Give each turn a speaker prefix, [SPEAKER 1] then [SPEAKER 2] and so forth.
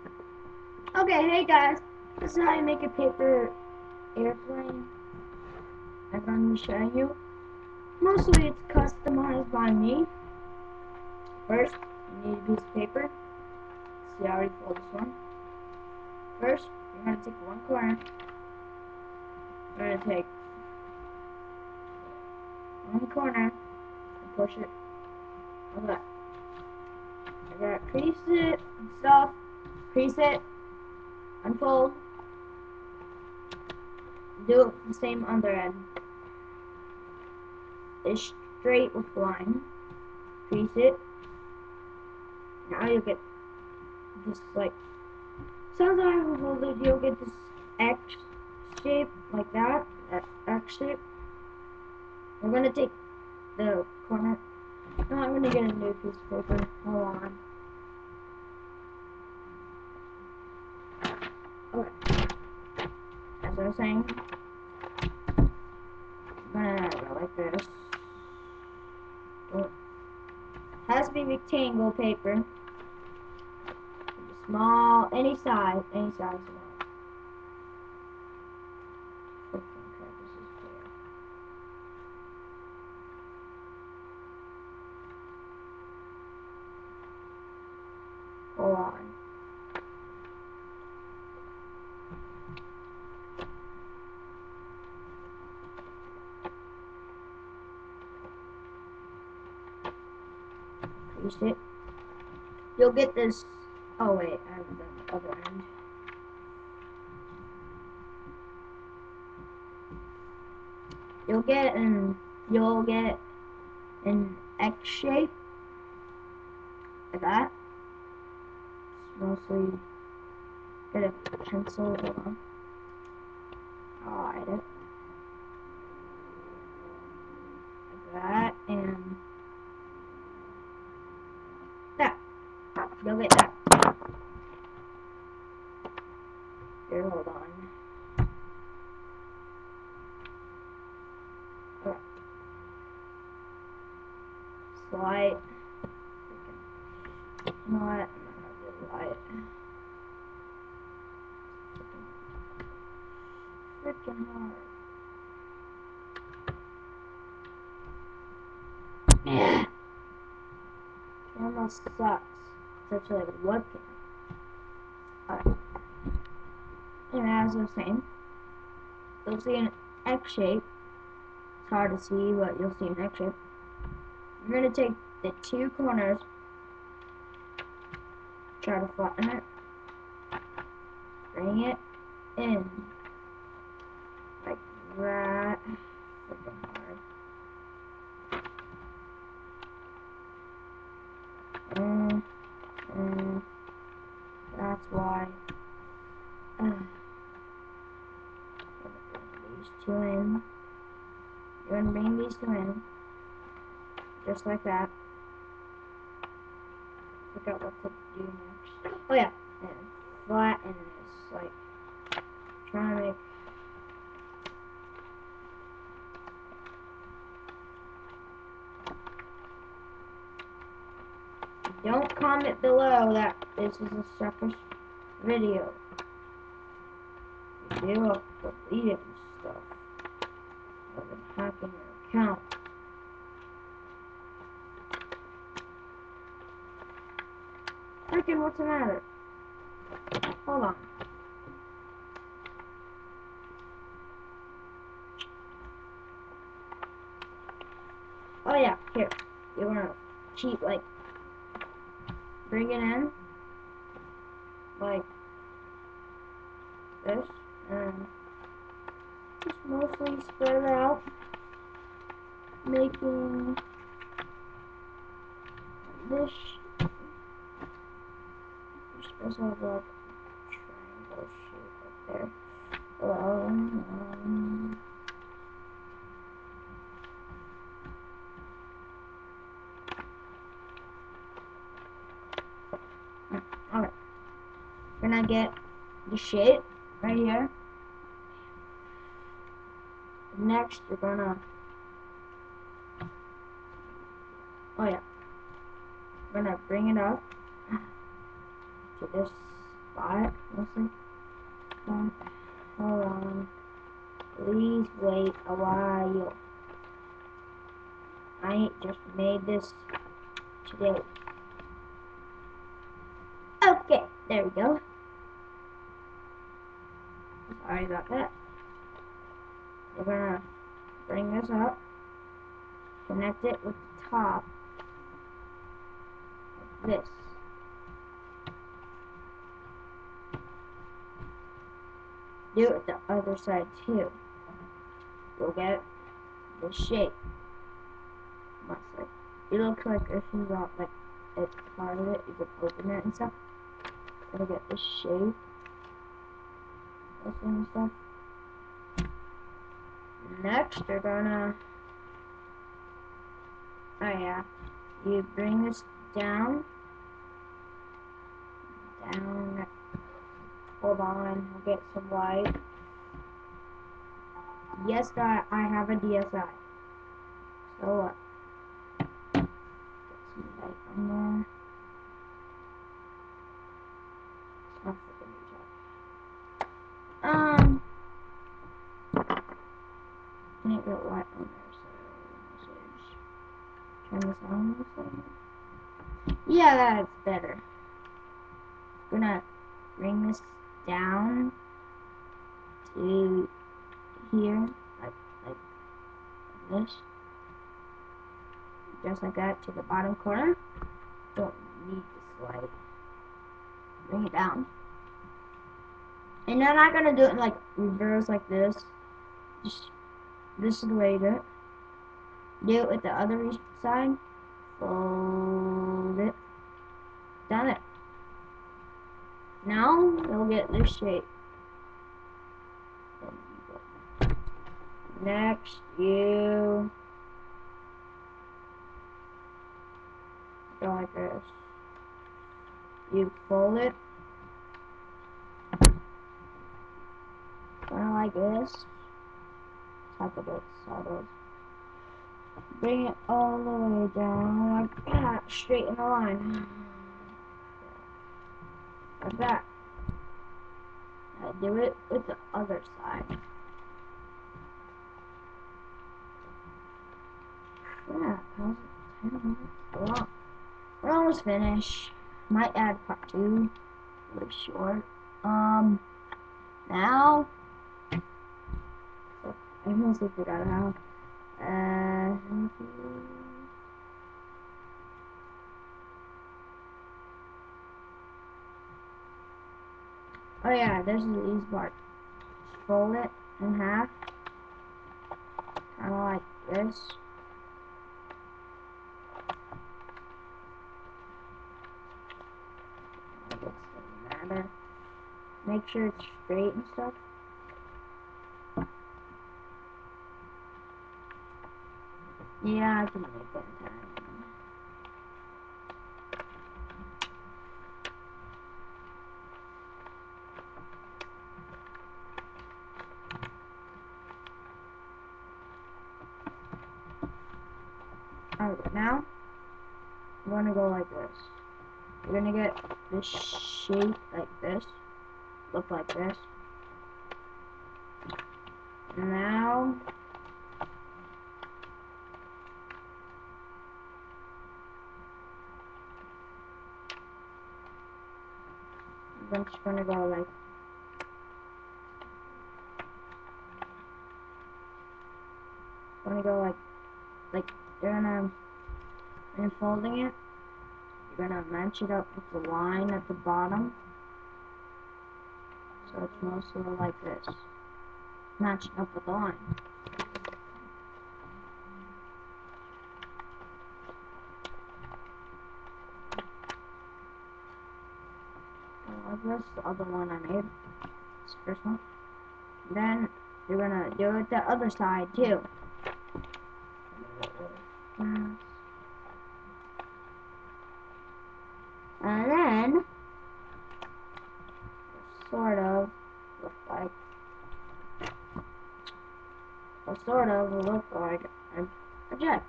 [SPEAKER 1] Okay, hey guys, this is how you make a paper airplane. I'm going to be showing you. Mostly it's customized by me. First, you need a piece of paper. See, I already folded this one. First, you're going to take one corner. You're going to take one corner and push it like that. I gotta crease it and stuff. Crease it, unfold. Do the same other end. It's straight with line. Crease it. Now you get this like sometimes with folded you'll get this X shape like that. That X shape. We're gonna take the corner. No, I'm gonna get a new piece of paper. Hold on. Okay. As I was saying, I'm gonna go like this. It has to be rectangle paper. Small, any size small. Freaking crap, this is fair. Hold on. Crease it. You'll get this. Oh wait, I haven't done the other end. You'll get an X shape like that. It's mostly get a pencil. Hold on. I'll hide it like that and that. You'll get that. Here, hold on. Okay. Slide. You know what? I'm not gonna do light. Freaking hard. Yeah. Camera sucks. It's actually like a webcam. Alright. And as I was saying, you'll see an X shape. It's hard to see, but you'll see an X shape. You're gonna take the two corners, try to flatten it, bring it in like that. Freaking hard. And that's why. These two in. You're gonna bring these two in, just like that. Forgot what to do next. Oh yeah, and flatten this, like trying to make. Don't comment below that this is a separate video. If you do, I'll delete it and stuff. I've been hacking your account. Freaking, what's the matter? Hold on. Oh yeah, here. You wanna cheat, like, bring it in, like this, and just mostly spread it out, making this. You're supposed to have like a triangle shape right there. Okay. We're gonna get the shape right here. Next, you're gonna. Oh yeah. We're gonna bring it up to this got it, mostly. Hold on. Please wait a while. I just made this today. Okay, there we go. Sorry about that. We're gonna bring this up, connect it with the top, like this. Do it the other side too. You'll get the shape. Mostly. It looks like if you got like it's part of it, you could open it and stuff. Gonna get the shape. This and stuff. Next, you're gonna. Oh yeah. You bring this down. Down. Hold on. I'll get some light. Yes, I have a DSI. So what? Get some light on there. Oh, freaking can't get light on there, so turn this on this way. Yeah, that's better. Gonna bring this down to here, like this. Just like that to the bottom corner. Don't need this light. Bring it down. And then I'm gonna do it in like reverse like this. Just this is the way you do it. Do it with the other side. Fold it. Done it. Now we'll get this shape. Next, you go like this. You fold it. Kind of like this. Type of it, sort of. Bring it all the way down like that, straight in a line. Like that. Now do it with the other side. Yeah, how's it 10 minutes long? We're almost finished. Might add part 2. Really short. Now I mostly forgot how. Oh yeah, there's the easy part. Fold it in half, kind of like this. It doesn't matter. Make sure it's straight and stuff. Yeah, I can make it in time. Alright, now we're gonna go like this. We're gonna get this shape like this. Look like this. Now I'm just gonna go like you're gonna when folding it, you're gonna match it up with the line at the bottom. So it's mostly like this. Matching up with the line. Like this, the other one I made. This first one. Then you're gonna do it the other side too. And then sort of look like a jet.